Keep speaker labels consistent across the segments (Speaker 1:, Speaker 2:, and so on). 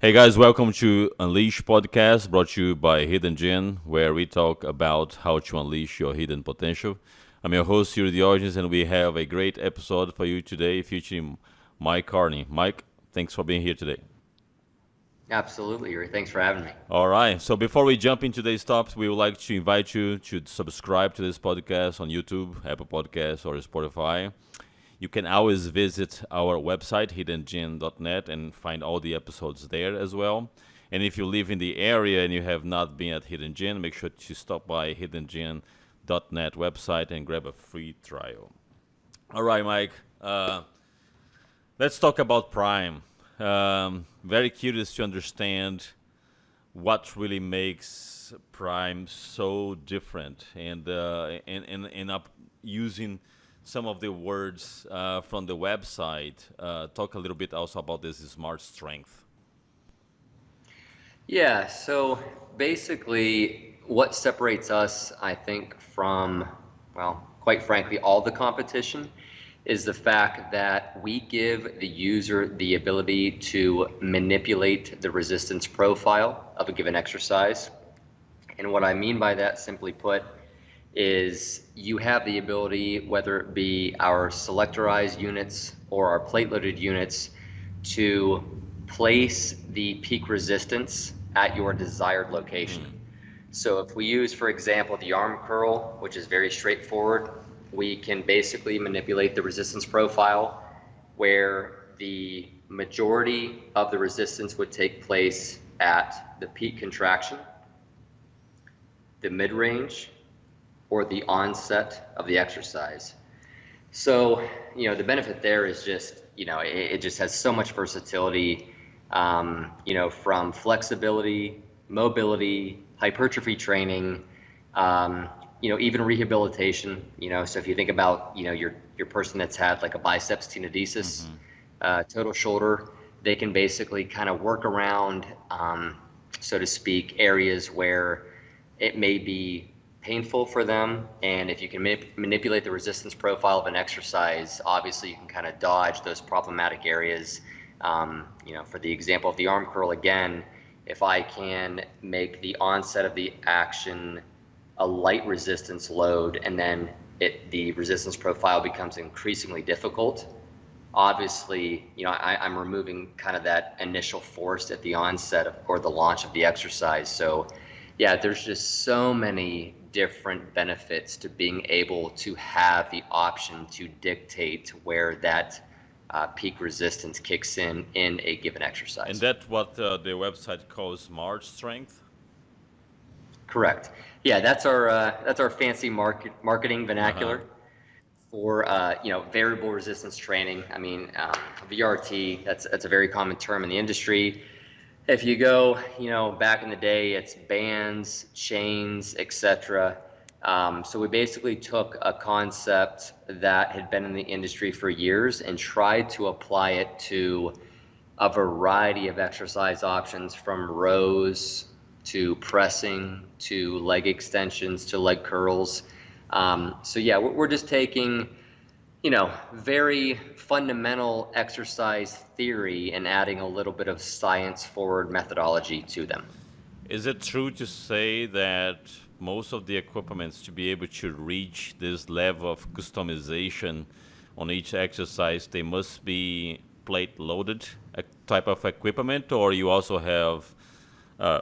Speaker 1: Hey guys, welcome to Unleash Podcast, brought to you by Hidden Gen, where we talk about how to unleash your hidden potential. I'm your host, Yuri Diogenes, and we have a great episode for you today featuring Mike Kearney. Mike, thanks for being here today.
Speaker 2: Absolutely, Yuri. Thanks for having me.
Speaker 1: All right, so before we jump into today's topics, we would like to invite you to subscribe to this podcast on YouTube, Apple Podcasts, or Spotify. You can always visit our website, hiddengen.net, and find all the episodes there as well. And if you live in the area and you have not been at Hidden Gen, make sure to stop by hiddengen.net website and grab a free trial. All right, Mike. Let's talk about Prime. Very curious to understand what really makes Prime so different, and up using some of the words from the website. Talk a little bit also about this smart strength.
Speaker 2: Yeah, so basically, what separates us, I think, from, well, quite frankly, all the competition is the fact that we give the user the ability to manipulate the resistance profile of a given exercise. And what I mean by that, simply put, is you have the ability, whether it be our selectorized units or our plate loaded units, to place the peak resistance at your desired location. So if we use, for example, the arm curl, which is very straightforward, we can basically manipulate the resistance profile where the majority of the resistance would take place at the peak contraction, the mid-range, or the onset of the exercise. So, the benefit there is just, it just has so much versatility, from flexibility, mobility, hypertrophy training, even rehabilitation, so if you think about, your person that's had like a biceps tenodesis, total shoulder, they can basically kind of work around, so to speak, areas where it may be painful for them, and if you can manipulate the resistance profile of an exercise, obviously you can kind of dodge those problematic areas. For the example of the arm curl again, if I can make the onset of the action a light resistance load and then the resistance profile becomes increasingly difficult, obviously, I'm removing kind of that initial force at the onset or the launch of the exercise. So yeah, there's just so many different benefits to being able to have the option to dictate where that peak resistance kicks in a given
Speaker 1: And
Speaker 2: exercise.
Speaker 1: that's what the website calls smart strength.
Speaker 2: Correct. Yeah, that's our fancy marketing
Speaker 1: Uh-huh.
Speaker 2: vernacular for variable resistance training. I mean, VRT. That's a very common term in the industry. If you go, back in the day, it's bands, chains, etc. So we basically took a concept that had been in the industry for years and tried to apply it to a variety of exercise options, from rows to pressing to leg extensions to leg curls. So yeah, we're just taking very fundamental exercise theory and adding a little bit of science forward methodology to them.
Speaker 1: Is it true to say that most of the equipments to be able to reach this level of customization on each exercise, they must be plate loaded type of equipment, or you also have uh,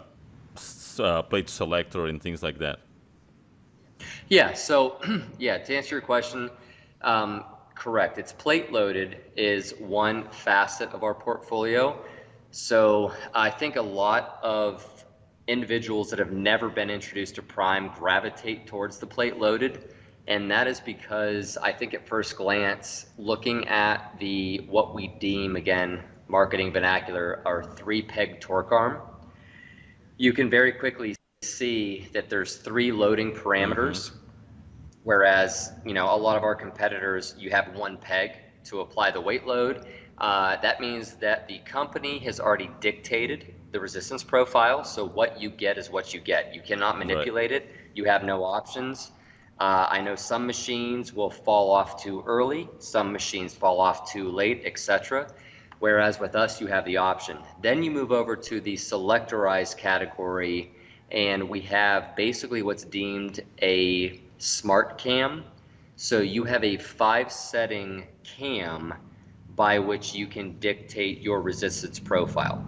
Speaker 1: plate selector and things like that?
Speaker 2: Yeah, so yeah, to answer your question, correct. It's plate loaded is one facet of our portfolio. So I think a lot of individuals that have never been introduced to Prime gravitate towards the plate loaded. And that is because I think at first glance, looking at the what we deem, again, marketing vernacular, our three peg torque arm, you can very quickly see that there's three loading
Speaker 1: Mm-hmm.
Speaker 2: parameters. Whereas, a lot of our competitors, you have one peg to apply the weight load. That means that the company has already dictated the resistance profile. So what you get is what you get. You cannot
Speaker 1: Right.
Speaker 2: manipulate it. You have no options. I know some machines will fall off too early, some machines fall off too late, etc. Whereas with us, you have the option. Then you move over to the selectorized category, and we have basically what's deemed a smart cam. So you have a 5 setting cam by which you can dictate your resistance profile.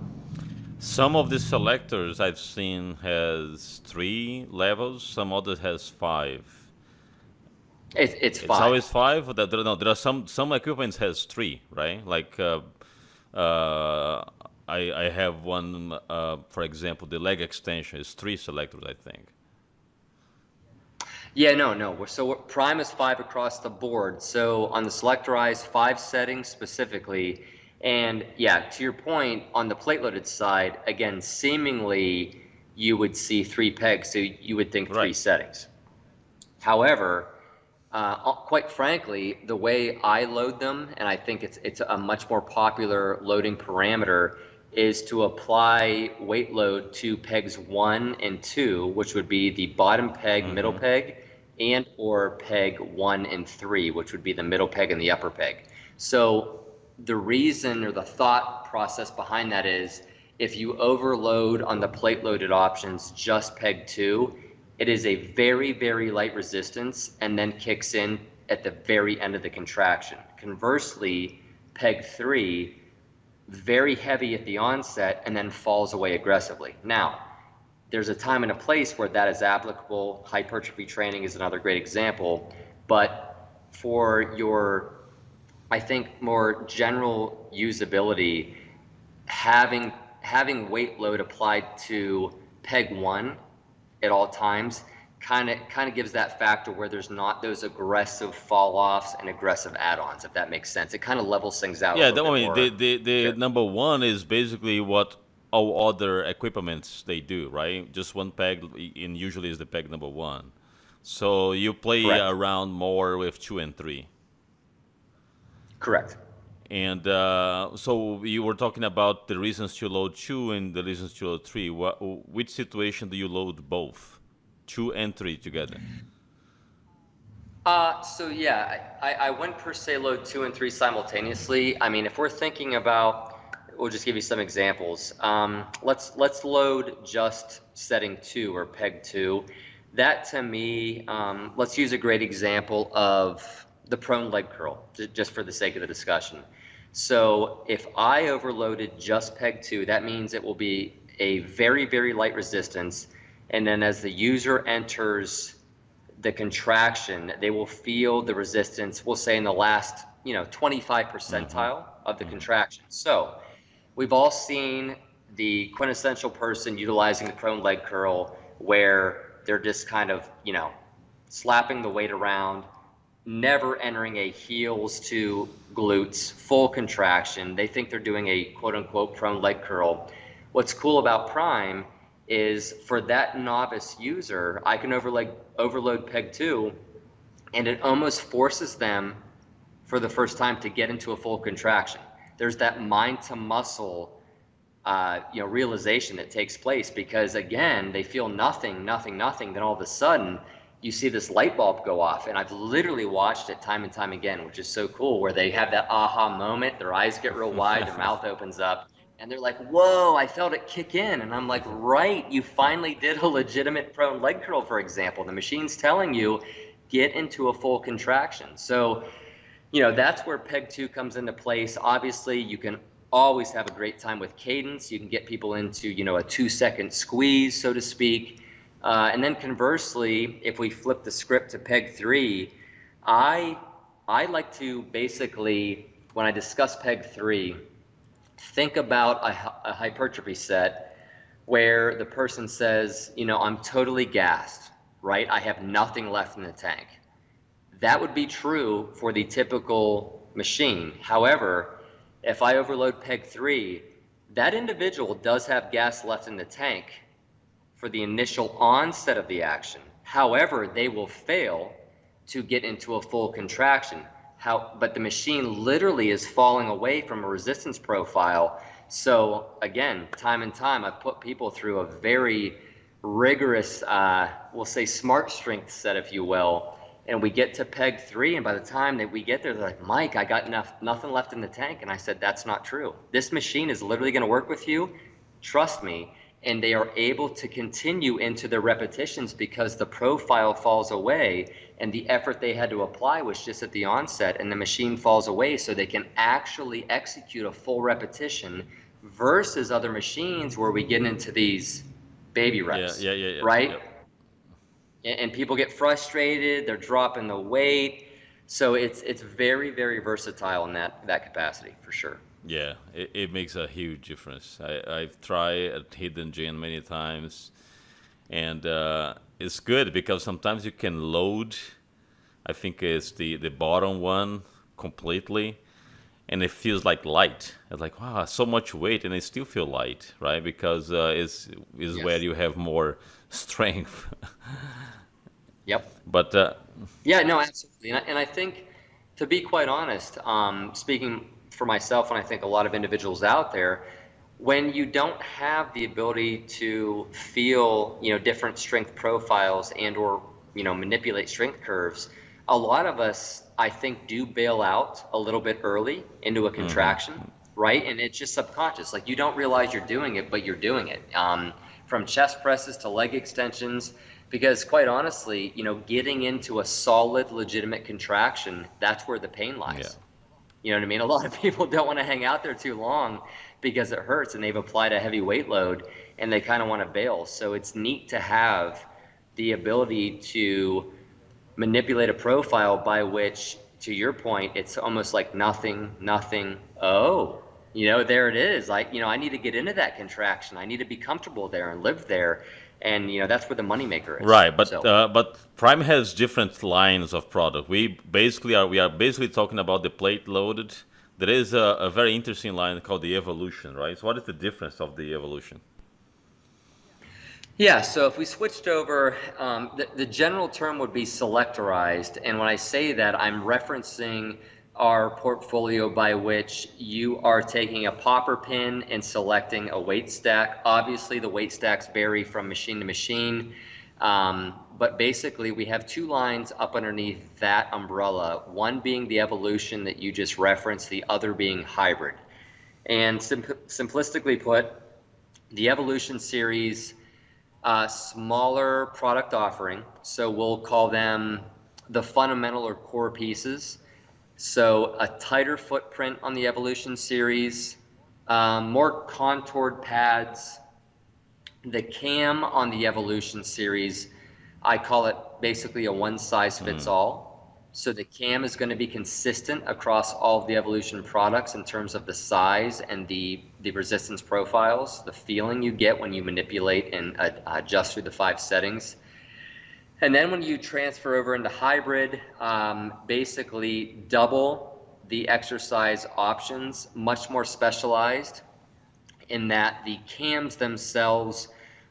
Speaker 1: Some of the selectors I've seen has 3 levels, some others has 5.
Speaker 2: It's
Speaker 1: It's
Speaker 2: five.
Speaker 1: always 5. No, there are some equipments has 3, right? Like uh, I have one, for example, the leg extension is 3 selectors, I think.
Speaker 2: Yeah, no. Prime is 5 across the board. So on the selectorized 5 settings specifically, and yeah, to your point, on the plate loaded side, again, seemingly you would see 3 pegs, so you would think three
Speaker 1: Right.
Speaker 2: settings. However, quite frankly, the way I load them, and I think it's a much more popular loading parameter, is to apply weight load to pegs 1 and 2, which would be the bottom peg, middle
Speaker 1: Mm-hmm.
Speaker 2: peg, and or peg 1 and 3, which would be the middle peg and the upper peg. So the reason or the thought process behind that is if you overload on the plate loaded options just peg 2, it is a very, very light resistance and then kicks in at the very end of the contraction. Conversely, peg 3, very heavy at the onset and then falls away aggressively. Now, there's a time and a place where that is applicable. Hypertrophy training is another great example. But for your, I think, more general usability, having weight load applied to peg 1 at all times kind of gives that factor where there's not those aggressive fall offs and aggressive add-ons, if that makes sense. It kind of levels things out a
Speaker 1: Yeah,
Speaker 2: little
Speaker 1: I
Speaker 2: bit
Speaker 1: mean, the,
Speaker 2: more.
Speaker 1: the, the
Speaker 2: Sure.
Speaker 1: number one is basically what all other equipments they do, right? Just one peg, and usually is the peg number one. So you play
Speaker 2: Correct.
Speaker 1: around more with 2 and 3.
Speaker 2: Correct.
Speaker 1: And so you were talking about the reasons to load 2 and the reasons to load 3. Which situation do you load both, 2 and 3 together?
Speaker 2: So yeah, I wouldn't per se load 2 and 3 simultaneously. I mean, if we're thinking about, we'll just give you some examples. Let's load just setting 2 or peg 2. That to me, let's use a great example of the prone leg curl, just for the sake of the discussion. So if I overloaded just peg 2, that means it will be a very, very light resistance. And then as the user enters the contraction, they will feel the resistance, we'll say in the last, 25
Speaker 1: Mm-hmm.
Speaker 2: percentile of the
Speaker 1: Mm-hmm.
Speaker 2: contraction. So we've all seen the quintessential person utilizing the prone leg curl where they're just kind of, slapping the weight around, never entering a heels to glutes, full contraction. They think they're doing a quote unquote prone leg curl. What's cool about Prime is for that novice user, I can overload peg 2, and it almost forces them for the first time to get into a full contraction. There's that mind to muscle realization that takes place because again, they feel nothing, nothing, nothing. Then all of a sudden, you see this light bulb go off, and I've literally watched it time and time again, which is so cool. Where they have that aha moment, their eyes get real wide, their mouth opens up, and they're like, "Whoa! I felt it kick in." And I'm like, "Right, you finally did a legitimate prone leg curl, for example. The machine's telling you get into a full contraction." So that's where peg 2 comes into place. Obviously, you can always have a great time with cadence. You can get people into, a 2-second squeeze, so to speak. And then conversely, if we flip the script to peg 3, I I like to basically, when I discuss peg 3, think about a hypertrophy set where the person says, I'm totally gassed, right? I have nothing left in the tank. That would be true for the typical machine. However, if I overload peg 3, that individual does have gas left in the tank for the initial onset of the action. However, they will fail to get into a full contraction. But the machine literally is falling away from a resistance profile. So again, time and time, I've put people through a very rigorous, we'll say smart strength set, if you will. And we get to peg 3, and by the time that we get there, they're like, Mike, I got nothing left in the tank. And I said, that's not true. This machine is literally going to work with you. Trust me. And they are able to continue into their repetitions because the profile falls away and the effort they had to apply was just at the onset, and the machine falls away, so they can actually execute a full repetition versus other machines where we get into these baby
Speaker 1: Yeah,
Speaker 2: reps,
Speaker 1: yeah, yeah, yeah.
Speaker 2: right?
Speaker 1: Yep.
Speaker 2: And people get frustrated, they're dropping the weight. So it's very, very versatile in that capacity for sure.
Speaker 1: Yeah, it makes a huge difference. I've tried at Hidden Gem many times, and it's good because sometimes you can load. I think it's the bottom one completely, and it feels like light. It's like wow, so much weight, and I still feel light, right? Because it's is where
Speaker 2: Yes.
Speaker 1: you have more strength.
Speaker 2: Yep.
Speaker 1: But
Speaker 2: Yeah, no, absolutely. And I think, to be quite honest, speaking for myself, and I think a lot of individuals out there, when you don't have the ability to feel, different strength profiles and or, manipulate strength curves, a lot of us, I think, do bail out a little bit early into a contraction, right? And it's just subconscious. Like you don't realize you're doing it, but you're doing it. From chest presses to leg extensions, because quite honestly, getting into a solid, legitimate contraction, that's where the pain
Speaker 1: yeah,
Speaker 2: lies. You know what I mean? A lot of people don't want to hang out there too long because it hurts and they've applied a heavy weight load and they kind of want to bail. So it's neat to have the ability to manipulate a profile by which, to your point, it's almost like nothing, nothing. Oh, there it is. Like, I need to get into that contraction. I need to be comfortable there and live there. And, that's where the moneymaker is.
Speaker 1: right.
Speaker 2: So,
Speaker 1: But Prime has different lines of product. We are basically talking about the plate loaded. There is a very interesting line called the Evolution, right? So what is the difference of the Evolution?
Speaker 2: yeah, so if we switched over, the general term would be selectorized. And when I say that, I'm referencing our portfolio by which you are taking a popper pin and selecting a weight stack. Obviously, the weight stacks vary from machine to machine. But basically, we have two lines up underneath that umbrella, one being the evolution that you just referenced, the other being hybrid. And simplistically put, the evolution series, smaller product offering. So we'll call them the fundamental or core pieces. So a tighter footprint on the Evolution series, more contoured pads. The cam on the Evolution series, I call it basically a one size fits all. So the cam is going to be consistent across all of the Evolution products in terms of the size and the resistance profiles, the feeling you get when you manipulate and adjust through the 5 settings. And then when you transfer over into hybrid, basically double the exercise options, much more specialized in that the cams themselves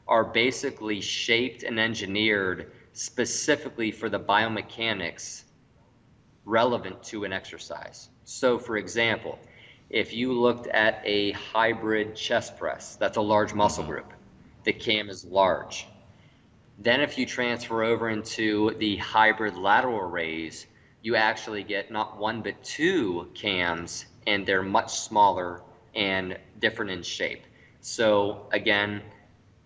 Speaker 2: are basically shaped and engineered specifically for the biomechanics relevant to an exercise. So for example, if you looked at a hybrid chest press, that's a large muscle group. The cam is large. Then if you transfer over into the hybrid lateral raise, you actually get not one but two cams, and they're much smaller and different in shape. So again,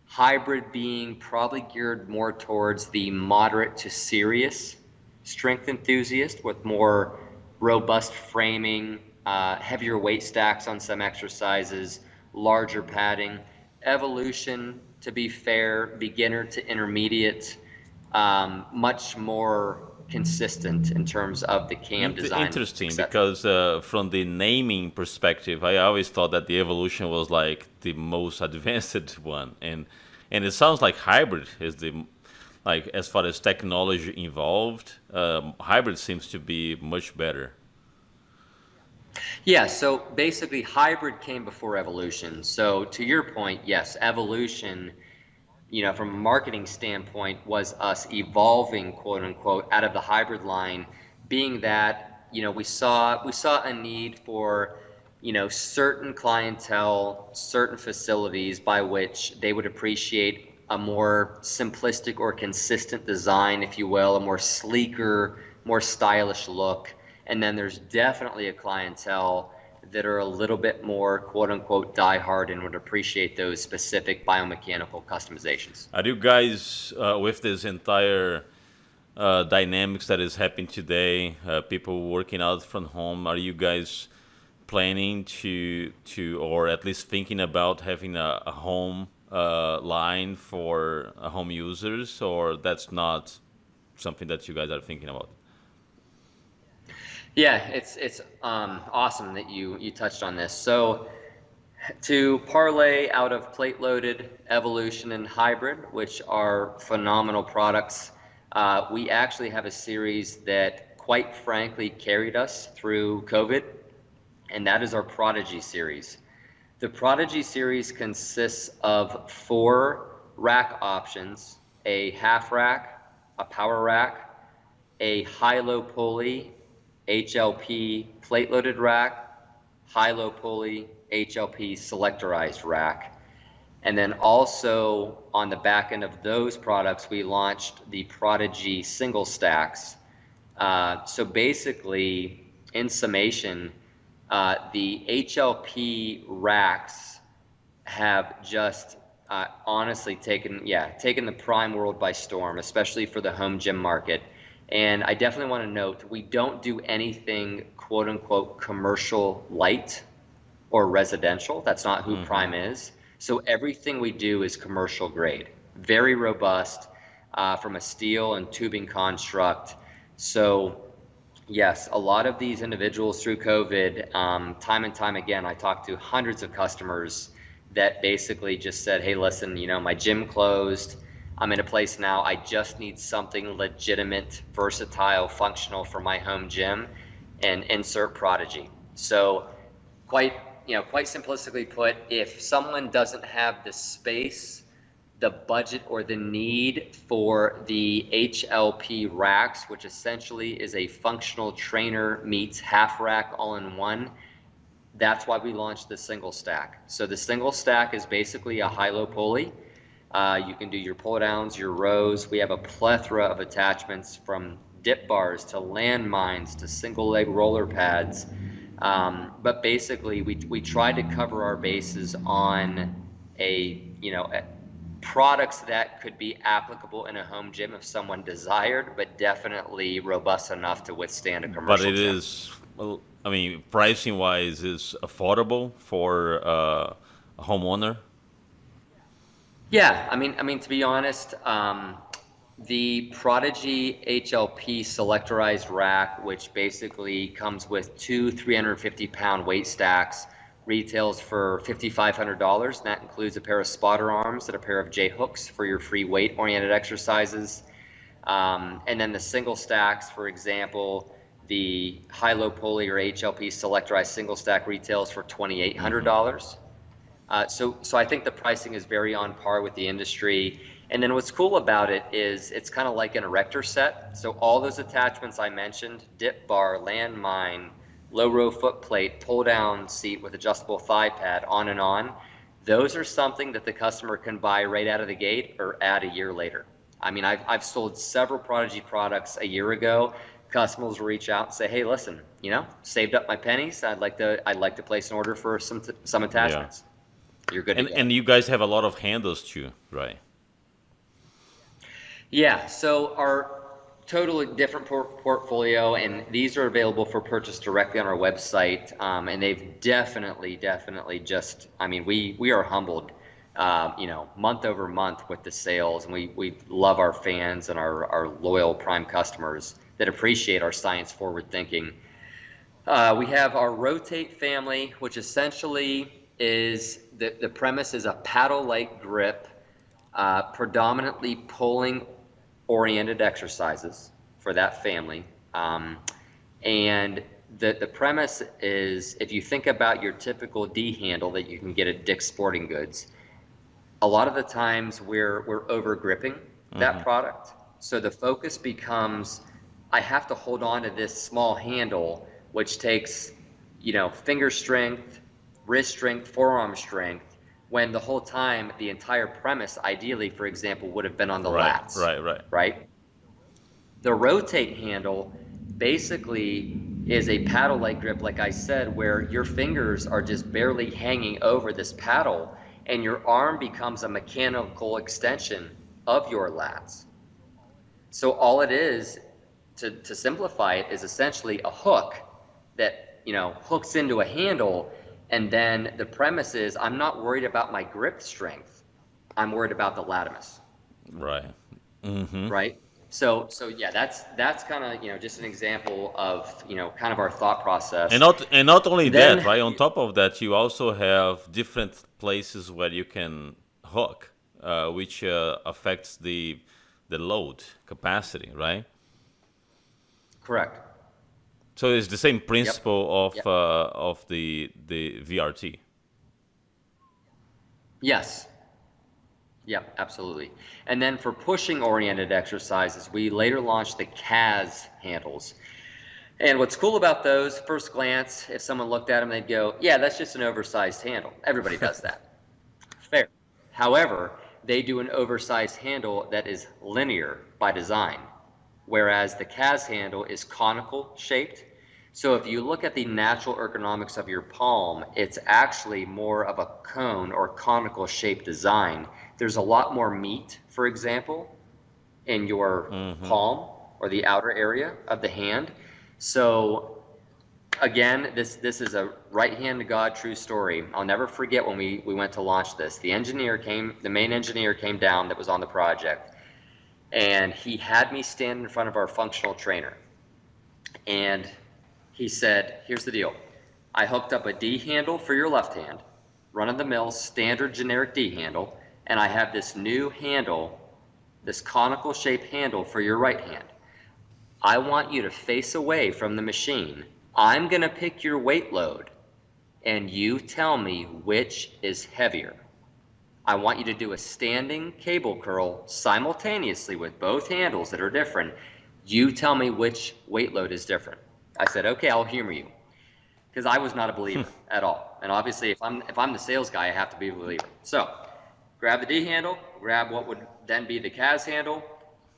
Speaker 2: hybrid being probably geared more towards the moderate to serious strength enthusiast with more robust framing, heavier weight stacks on some exercises, larger padding. Evolution, to be fair, beginner to intermediate, much more consistent in terms of the cam design,
Speaker 1: Interesting
Speaker 2: etc.
Speaker 1: because from the naming perspective, I always thought that the Evolution was like the most advanced one, and it sounds like hybrid is the like as far as technology involved, hybrid seems to be much better.
Speaker 2: Yeah, so basically hybrid came before evolution. So to your point, yes, evolution, from a marketing standpoint, was us evolving, quote unquote, out of the hybrid line, being that, we saw a need for, certain clientele, certain facilities by which they would appreciate a more simplistic or consistent design, if you will, a more sleeker, more stylish look. And then there's definitely a clientele that are a little bit more quote unquote die hard and would appreciate those specific biomechanical customizations.
Speaker 1: Are you guys with this entire dynamics that is happening today, people working out from home, are you guys planning to or at least thinking about having a home line for home users, or that's not something that you guys are thinking about?
Speaker 2: Yeah, it's awesome that you touched on this. So to parlay out of plate loaded, evolution, and hybrid, which are phenomenal products, we actually have a series that quite frankly carried us through COVID, and that is our Prodigy series. The Prodigy series consists of 4 rack options: a half rack, a power rack, a high-low pulley HLP plate-loaded rack, high-low pulley HLP selectorized rack. And then also on the back end of those products, we launched the Prodigy single stacks. So basically, in summation, the HLP racks have just honestly taken the prime world by storm, especially for the home gym market. And I definitely want to note, we don't do anything quote unquote commercial light or residential. That's not who Prime is. So everything we do is commercial grade, very robust from a steel and tubing construct. So yes, a lot of these individuals through COVID, time and time again, I talked to hundreds of customers that basically just said, hey, listen, my gym closed. I'm in a place now, I just need something legitimate, versatile, functional for my home gym, and insert Prodigy. So quite, quite simplistically put, if someone doesn't have the space, the budget, or the need for the HLP racks, which essentially is a functional trainer meets half rack all in one, that's why we launched the single stack. So the single stack is basically a high-low pulley. You can do your pull downs, your rows. We have a plethora of attachments, from dip bars to landmines to single leg roller pads. But basically, we try to cover our bases on products that could be applicable in a home gym if someone desired, but definitely robust enough to withstand a
Speaker 1: But
Speaker 2: commercial
Speaker 1: it
Speaker 2: gym.
Speaker 1: is, well, I mean, pricing wise, is affordable for a homeowner.
Speaker 2: Yeah, I mean, to be honest, the Prodigy HLP selectorized rack, which basically comes with 2 350-pound weight stacks, retails for $5,500. And that includes a pair of spotter arms and a pair of J hooks for your free weight-oriented exercises. And then the single stacks, for example, the high-low pulley or HLP selectorized single stack retails for $2,800. So I think the pricing is very on par with the industry. And then what's cool about it is it's kind of like an erector set. So all those attachments I mentioned, dip bar, landmine, low row foot plate, pull down seat with adjustable thigh pad, on, those are something that the customer can buy right out of the gate or add a year later. I mean, I've sold several Prodigy products a year ago. Customers will reach out and say, hey, listen, saved up my pennies. I'd like to place an order for some
Speaker 1: Yeah.
Speaker 2: attachments. You're good to
Speaker 1: And
Speaker 2: go.
Speaker 1: and you guys have a lot of handles too, right?
Speaker 2: Yeah, so our totally different portfolio, and these are available for purchase directly on our website. And they've definitely just, I mean, we are humbled, month over month with the sales, and we love our fans and our loyal Prime customers that appreciate our science forward thinking. We have our Rotate family, which essentially is the premise is a paddle-like grip, predominantly pulling oriented exercises for that family. And the premise is, if you think about your typical D handle that you can get at Dick's Sporting Goods, a lot of the times we're over gripping that product. So the focus becomes, I have to hold on to this small handle, which takes, finger strength, wrist strength, forearm strength, when the whole time the entire premise, ideally, for example, would have been on the
Speaker 1: Right,
Speaker 2: lats,
Speaker 1: right, right.
Speaker 2: right? The rotate handle basically is a paddle-like grip, like I said, where your fingers are just barely hanging over this paddle and your arm becomes a mechanical extension of your lats. So all it is, to simplify it, is essentially a hook that, hooks into a handle. And then the premise is I'm not worried about my grip strength. I'm worried about the latimus,
Speaker 1: Right. Hmm.
Speaker 2: right? So yeah, that's kind of, just an example of, kind of our thought process.
Speaker 1: And not only that,
Speaker 2: Then,
Speaker 1: right? On top of that, you also have different places where you can hook, which affects the load capacity, right?
Speaker 2: correct.
Speaker 1: So it's the same
Speaker 2: Yep.
Speaker 1: principle
Speaker 2: Yep.
Speaker 1: of the VRT.
Speaker 2: Yes. Yep, absolutely. And then for pushing oriented exercises, we later launched the CAS handles. And what's cool about those, first glance, if someone looked at them, they'd go, yeah, that's just an oversized handle. Everybody does that. Fair. However, they do an oversized handle that is linear by design, whereas the CAS handle is conical shaped. So if you look at the natural ergonomics of your palm, it's actually more of a cone or conical shaped design. There's a lot more meat, for example, in your
Speaker 1: Hmm.
Speaker 2: palm or the outer area of the hand. So again, this is a right hand to God true story. I'll never forget when we went to launch this. The main engineer came down that was on the project, and he had me stand in front of our functional trainer. And he said, here's the deal. I hooked up a D handle for your left hand, run of the mill standard generic D handle, and I have this new handle, this conical shaped handle for your right hand. I want you to face away from the machine. I'm going to pick your weight load, and you tell me which is heavier. I want you to do a standing cable curl simultaneously with both handles that are different. You tell me which weight load is different. I said, okay, I'll humor you, because I was not a believer at all. And obviously, if I'm the sales guy, I have to be a believer. So, grab the D handle, grab what would then be the CAS handle.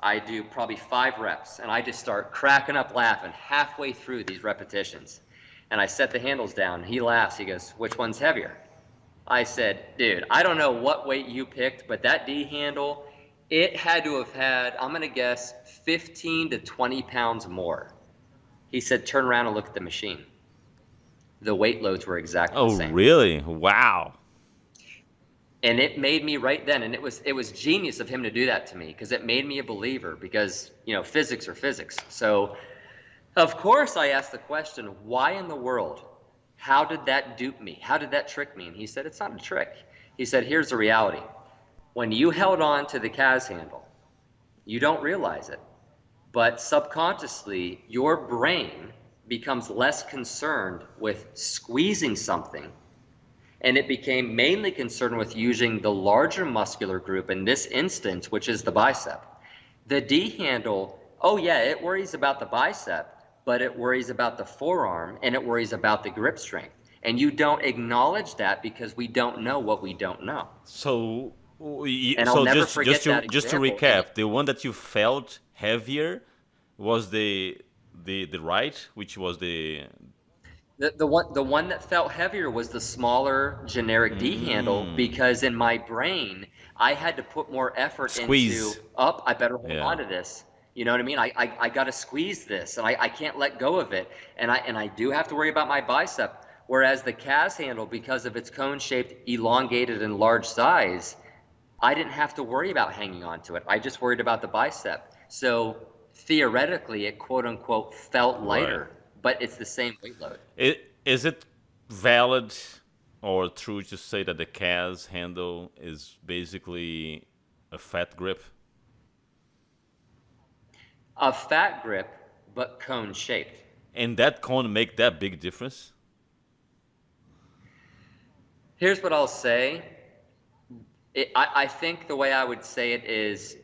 Speaker 2: I do probably 5 reps, and I just start cracking up laughing halfway through these repetitions. And I set the handles down. And he laughs. He goes, "Which one's heavier?" I said, "Dude, I don't know what weight you picked, but that D handle, it had to have had, I'm gonna guess, 15 to 20 pounds more." He said, "Turn around and look at the machine." The weight loads were exactly the
Speaker 1: Oh,
Speaker 2: same.
Speaker 1: really? Wow.
Speaker 2: And it made me right then, and it was genius of him to do that to me, because it made me a believer, because physics are physics. So of course I asked the question, why in the world? How did that dupe me? How did that trick me? And he said, it's not a trick. He said, here's the reality. When you held on to the CAS handle, you don't realize it, but subconsciously your brain becomes less concerned with squeezing something, and it became mainly concerned with using the larger muscular group in this instance, which is the bicep. The D handle, oh yeah, it worries about the bicep, but it worries about the forearm, and it worries about the grip strength. And you don't acknowledge that because we don't know what we don't know.
Speaker 1: So,
Speaker 2: And I'll
Speaker 1: so
Speaker 2: never
Speaker 1: just
Speaker 2: forget that
Speaker 1: to
Speaker 2: example. And
Speaker 1: recap, the one that you felt heavier was the right, which was the
Speaker 2: the one that felt heavier was the smaller generic D handle,
Speaker 1: mm,
Speaker 2: because in my brain I had to put more effort into
Speaker 1: squeeze.
Speaker 2: up. I better hold on
Speaker 1: Yeah.
Speaker 2: to this. You know what I mean? I got to squeeze this, and I can't let go of it. And I do have to worry about my bicep. Whereas the CAS handle, because of its cone-shaped, elongated, and large size, I didn't have to worry about hanging on to it. I just worried about the bicep. So theoretically, it quote unquote felt
Speaker 1: Right.
Speaker 2: lighter, but it's the same weight load.
Speaker 1: Is it valid or true to say that the CAS handle is basically a fat grip?
Speaker 2: A fat grip, but cone shaped.
Speaker 1: And that cone make that big difference?
Speaker 2: Here's what I'll say. I think the way I would say it is,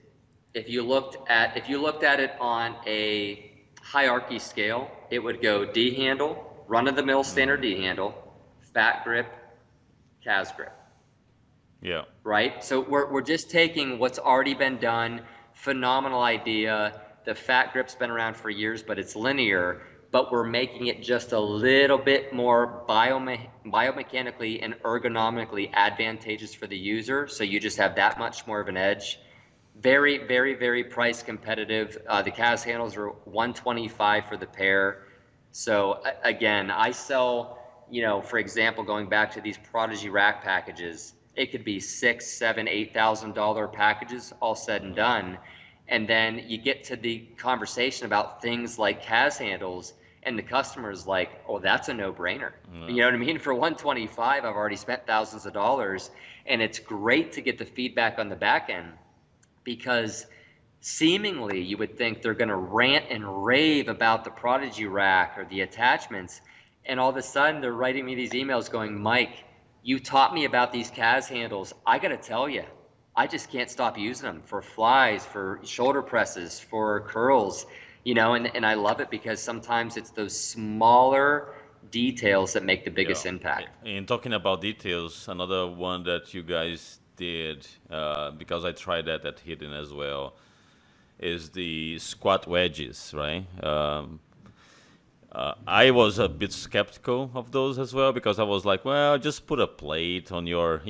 Speaker 2: if you looked at it on a hierarchy scale, it would go D handle, run of the mill standard
Speaker 1: Hmm.
Speaker 2: D handle, fat grip, CAS grip.
Speaker 1: Yeah.
Speaker 2: right? So we're just taking what's already been done, phenomenal idea. The fat grip's been around for years, but it's linear, but we're making it just a little bit more biomechanically and ergonomically advantageous for the user. So you just have that much more of an edge. Very, very, very price competitive. The CAS handles are 125 for the pair. So again, I sell, for example, going back to these Prodigy rack packages, it could be six, seven, $8,000 packages, all said and done. And then you get to the conversation about things like CAS handles, and the customer's like, "Oh, that's a no-brainer." You
Speaker 1: Yeah.
Speaker 2: know what I mean? For 125, I've already spent thousands of dollars, and it's great to get the feedback on the back end because seemingly you would think they're going to rant and rave about the Prodigy rack or the attachments, and all of a sudden they're writing me these emails going, "Mike, you taught me about these CAS handles. I got to tell you, I just can't stop using them for flies, for shoulder presses, for curls, and I love it because sometimes it's those smaller details that make the
Speaker 1: Yeah.
Speaker 2: biggest impact."
Speaker 1: In talking about details, another one that you guys did, because I tried that at Hidden as well, is the squat wedges, right? I was a bit skeptical of those as well because I was like, well, just put a plate on your,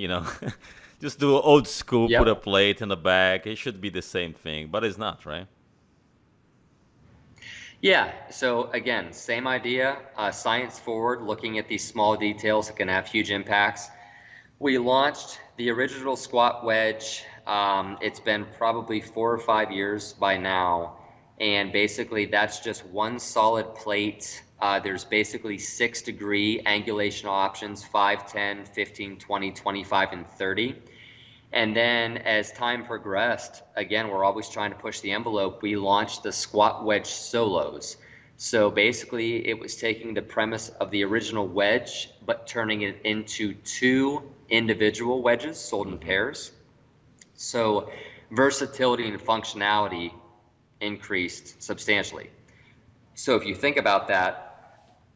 Speaker 1: just do old school, put a
Speaker 2: Yep.
Speaker 1: plate in the back. It should be the same thing, but it's not, right?
Speaker 2: Yeah, so again, same idea, science forward, looking at these small details that can have huge impacts. We launched the original squat wedge. It's been probably 4 or 5 years by now. And basically, that's just one solid plate. There's basically 6 degree angulation options: 5, 10, 15, 20, 25, and 30. And then as time progressed, again, we're always trying to push the envelope. We launched the squat wedge solos. So basically, it was taking the premise of the original wedge, but turning it into two individual wedges sold in
Speaker 1: Hmm.
Speaker 2: pairs. So versatility and functionality increased substantially. So if you think about that,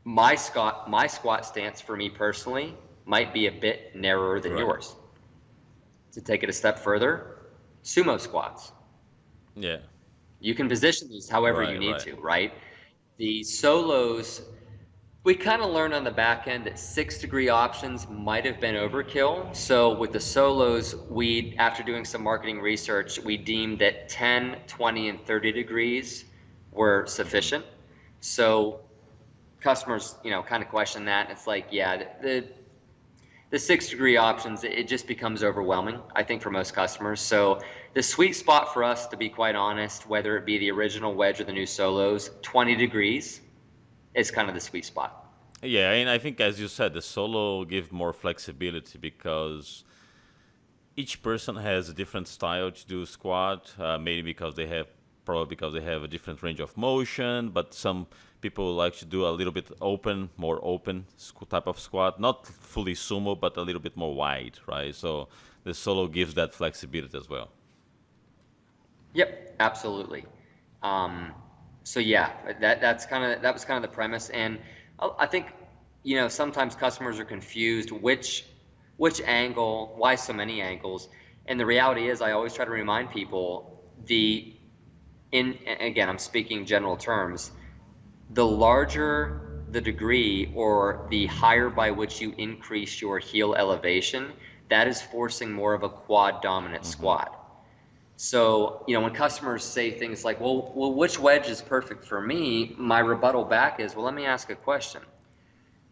Speaker 2: my squat stance for me personally might be a bit narrower than
Speaker 1: Right.
Speaker 2: yours. To take it a step further, sumo squats.
Speaker 1: Yeah.
Speaker 2: You can position these however you
Speaker 1: Right.
Speaker 2: need
Speaker 1: Right.
Speaker 2: to, right? The solos, we kind of learned on the back end that 6 degree options might have been overkill. So with the solos, after doing some marketing research, we deemed that 10, 20, and 30 degrees were
Speaker 1: Hmm.
Speaker 2: sufficient. So customers, kind of question that. And it's like, yeah, the 6 degree options, it just becomes overwhelming, I think, for most customers. So the sweet spot for us, to be quite honest, whether it be the original wedge or the new solos, 20 degrees is kind of the sweet spot.
Speaker 1: Yeah, and I think, as you said, the solo give more flexibility because each person has a different style to do squat. Maybe because they have probably because they have a different range of motion. But some people like to do a little bit open, more open type of squat, not fully sumo, but a little bit more wide, right? So the solo gives that flexibility as well.
Speaker 2: Yep, absolutely. Um, so yeah, that was kind of the premise, and I think sometimes customers are confused which angle, why so many angles, and the reality is I always try to remind people in again I'm speaking general terms, the larger the degree or the higher by which you increase your heel elevation, that is forcing more of a quad dominant
Speaker 1: Hmm.
Speaker 2: squat. So, when customers say things like, well, which wedge is perfect for me? My rebuttal back is, well, let me ask a question.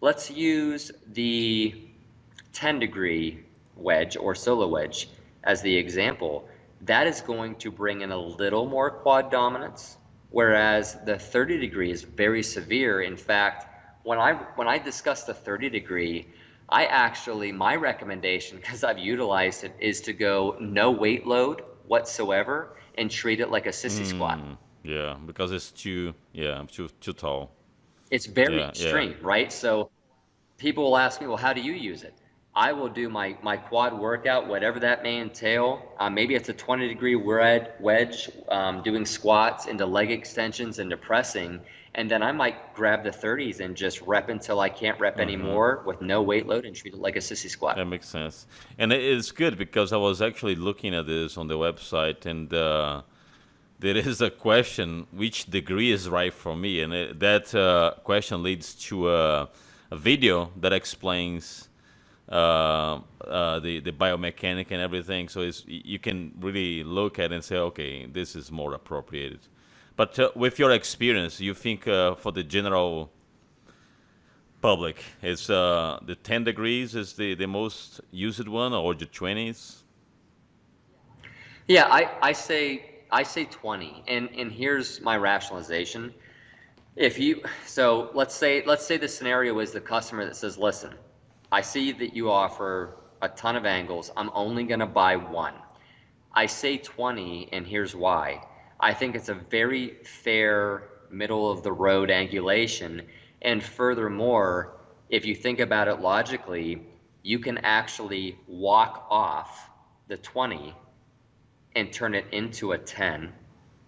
Speaker 2: Let's use the 10 degree wedge or solo wedge as the example. That is going to bring in a little more quad dominance, whereas the 30 degree is very severe. In fact, when I discuss the 30 degree, my recommendation, because I've utilized it, is to go no weight load whatsoever and treat it like a sissy squat.
Speaker 1: Mm, yeah, because it's too tall.
Speaker 2: It's very
Speaker 1: Yeah, yeah.
Speaker 2: extreme, right? So people will ask me, well, how do you use it? I will do my quad workout, whatever that may entail. Maybe it's a 20-degree wedge, doing squats into leg extensions into pressing, and then I might grab the 30s and just rep until I can't rep
Speaker 1: Mm-hmm.
Speaker 2: anymore with no weight load and treat it like a sissy
Speaker 1: That
Speaker 2: squat.
Speaker 1: makes sense. And it's good because I was actually looking at this on the website, and there is a question which degree is right for me, and that question leads to a video that explains the biomechanic and everything. So you can really look at it and say, okay, this is more appropriate. But with your experience, you think for the general public, is the 10 degrees is the most used one, or the 20s?
Speaker 2: Yeah, I say 20, and here's my rationalization. If you so let's say the scenario is the customer that says, "Listen, I see that you offer a ton of angles. I'm only going to buy one." I say 20, and here's why. I think it's a very fair middle of the road angulation, and furthermore, if you think about it logically, you can actually walk off the 20 and turn it into a 10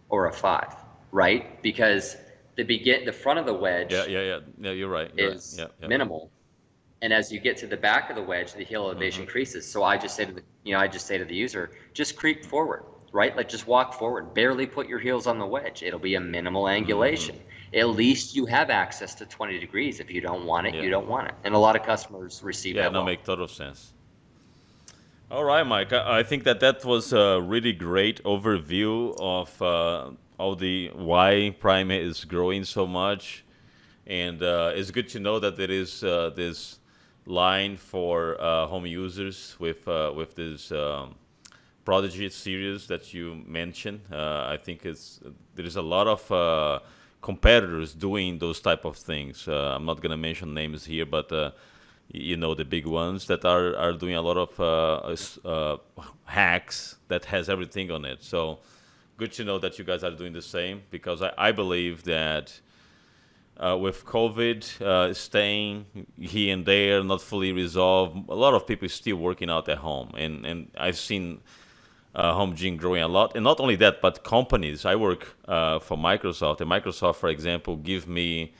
Speaker 2: or a 5, right? Because the front of the
Speaker 1: Yeah,
Speaker 2: wedge
Speaker 1: yeah, yeah. Yeah, you're right. You're right.
Speaker 2: is
Speaker 1: Yeah, yeah.
Speaker 2: minimal, and as you get to the back of the wedge, the heel elevation
Speaker 1: Mm-hmm.
Speaker 2: increases. So I just say to the user, just creep forward, right? Like just walk forward, barely put your heels on the wedge. It'll be a minimal
Speaker 1: Mm-hmm.
Speaker 2: angulation. At least you have access to 20 degrees. If you don't want it,
Speaker 1: Yeah.
Speaker 2: you don't want it. And a lot of customers receive
Speaker 1: Yeah,
Speaker 2: that
Speaker 1: no,
Speaker 2: well.
Speaker 1: make total sense. All right, Mike. I think that was a really great overview of all the why Prime is growing so much, and it's good to know that there is this line for home users with this Prodigy series that you mentioned. I think there is a lot of competitors doing those type of things. I'm not gonna mention names here, but you know the big ones that are doing a lot of hacks that has everything on it. So good to know that you guys are doing the same, because I believe that with COVID staying here and there, not fully resolved, a lot of people still working out at home, and I've seen home gym growing a lot. And not only that, but companies. I work for Microsoft, and Microsoft, for example, give me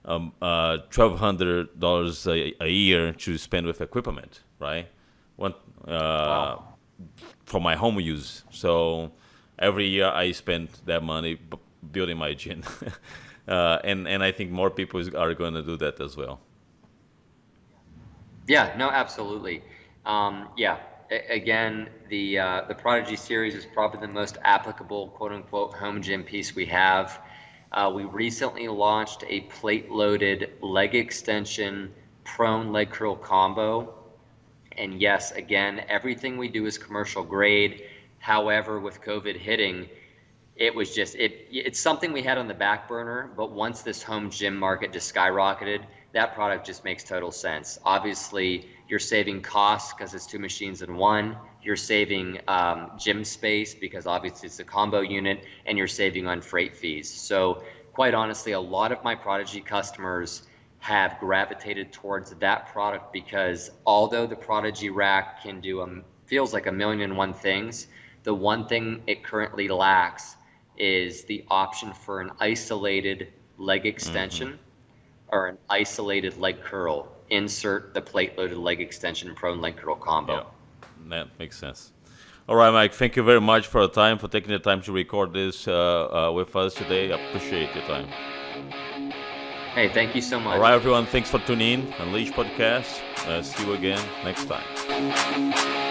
Speaker 1: $1,200 a year to spend with equipment, right? One uh,
Speaker 2: Wow.
Speaker 1: for my home use. So every year I spend that money building my gym, and I think more people are going to do that as well.
Speaker 2: Yeah, no, absolutely. Yeah, again, the Prodigy series is probably the most applicable quote unquote home gym piece we have. We recently launched a plate-loaded leg extension prone leg curl combo. And yes, again, everything we do is commercial grade. However, with COVID hitting, it was just it's something we had on the back burner, but once this home gym market just skyrocketed, that product just makes total sense. Obviously, you're saving costs because it's two machines in one. You're saving gym space because obviously it's a combo unit, and you're saving on freight fees. So quite honestly, a lot of my Prodigy customers have gravitated towards that product because although the Prodigy rack can do feels like a million and one things, the one thing it currently lacks is the option for an isolated leg
Speaker 1: Hmm.
Speaker 2: extension or an isolated leg curl. Insert the plate loaded leg extension prone leg curl
Speaker 1: Yeah,
Speaker 2: combo.
Speaker 1: that makes sense. All right, Mike. Thank you very much for the time, for taking the time to record this with us today. I appreciate your time.
Speaker 2: Hey, thank you so
Speaker 1: All
Speaker 2: much.
Speaker 1: right, everyone. Thanks for tuning in. Unleash Podcast. See you again next time.